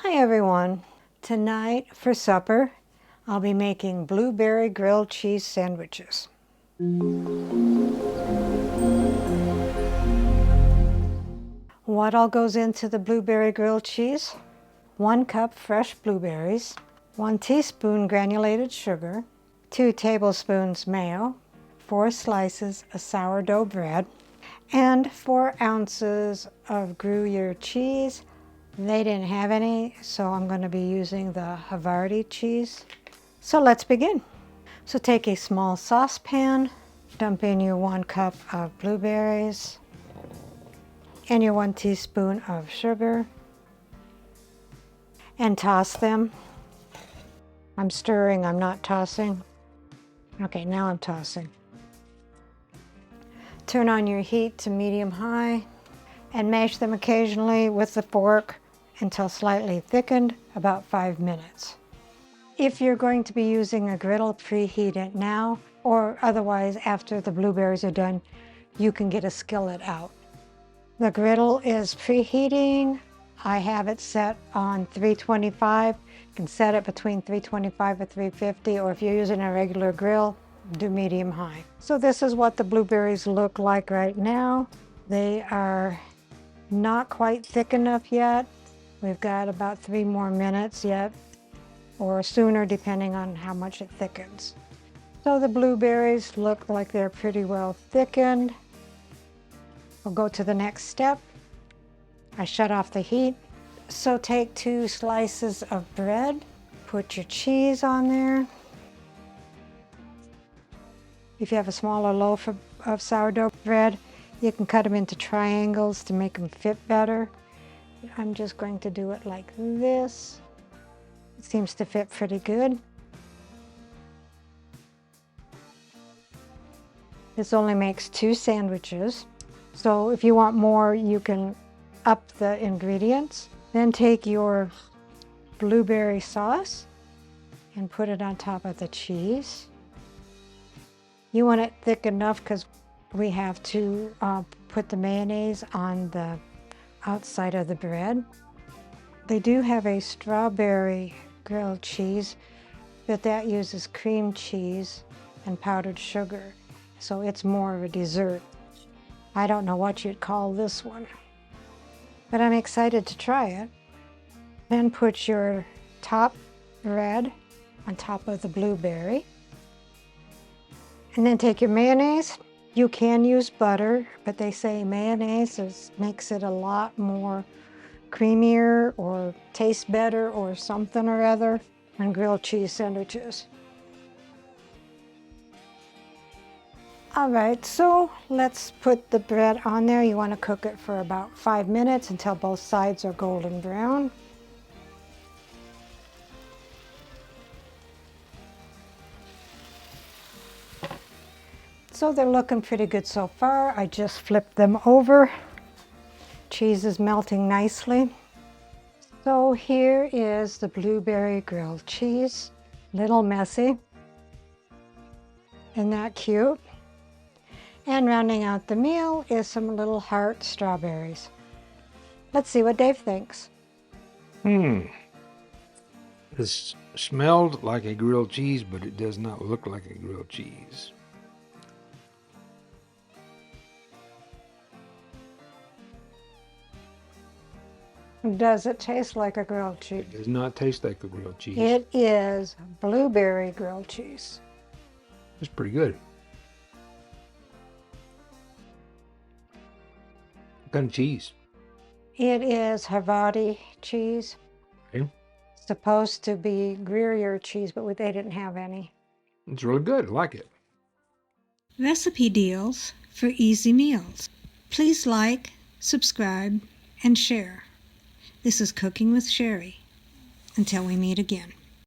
Hi everyone. Tonight for supper, I'll be making blueberry grilled cheese sandwiches. What all goes into the blueberry grilled cheese? 1 cup fresh blueberries, 1 teaspoon granulated sugar, 2 tablespoons mayo, 4 slices of sourdough bread, and 4 ounces of Gruyere cheese. They didn't have any, so I'm going to be using the Havarti cheese. So let's begin. So take a small saucepan, dump in your 1 cup of blueberries and your 1 teaspoon of sugar and toss them. I'm stirring, I'm not tossing. Okay, now I'm tossing. Turn on your heat to medium-high and mash them occasionally with the fork until slightly thickened, about 5 minutes. If you're going to be using a griddle, preheat it now, or otherwise after the blueberries are done, you can get a skillet out. The griddle is preheating. I have it set on 325. You can set it between 325 or 350, or if you're using a regular grill, do medium-high. So this is what the blueberries look like right now. They are not quite thick enough yet. We've got about 3 more minutes yet, or sooner depending on how much it thickens. So the blueberries look like they're pretty well thickened. We'll go to the next step. I shut off the heat. So take 2 slices of bread, put your cheese on there. If you have a smaller loaf of sourdough bread, you can cut them into triangles to make them fit better. I'm just going to do it like this. It seems to fit pretty good. This only makes 2 sandwiches. So if you want more, you can up the ingredients. Then take your blueberry sauce and put it on top of the cheese. You want it thick enough because we have to put the mayonnaise on the outside of the bread. They do have a strawberry grilled cheese, but that uses cream cheese and powdered sugar, so it's more of a dessert. I don't know what you'd call this one, but I'm excited to try it. Then put your top bread on top of the blueberry, and then take your mayonnaise. You can use butter, but they say mayonnaise makes it a lot more creamier or tastes better or something or other on grilled cheese sandwiches. All right, so let's put the bread on there. You want to cook it for about 5 minutes until both sides are golden brown. So they're looking pretty good so far. I just flipped them over. Cheese is melting nicely. So here is the blueberry grilled cheese. Little messy. Isn't that cute? And rounding out the meal is some little heart strawberries. Let's see what Dave thinks. This smelled like a grilled cheese, but it does not look like a grilled cheese. Does it taste like a grilled cheese? It does not taste like a grilled cheese. It is blueberry grilled cheese. It's pretty good. What kind of cheese? It is Havarti cheese. Okay. It's supposed to be Gruyere cheese, but they didn't have any. It's really good. I like it. Recipe deals for easy meals. Please like, subscribe, and share. This is Cooking with Sherry. Until we meet again.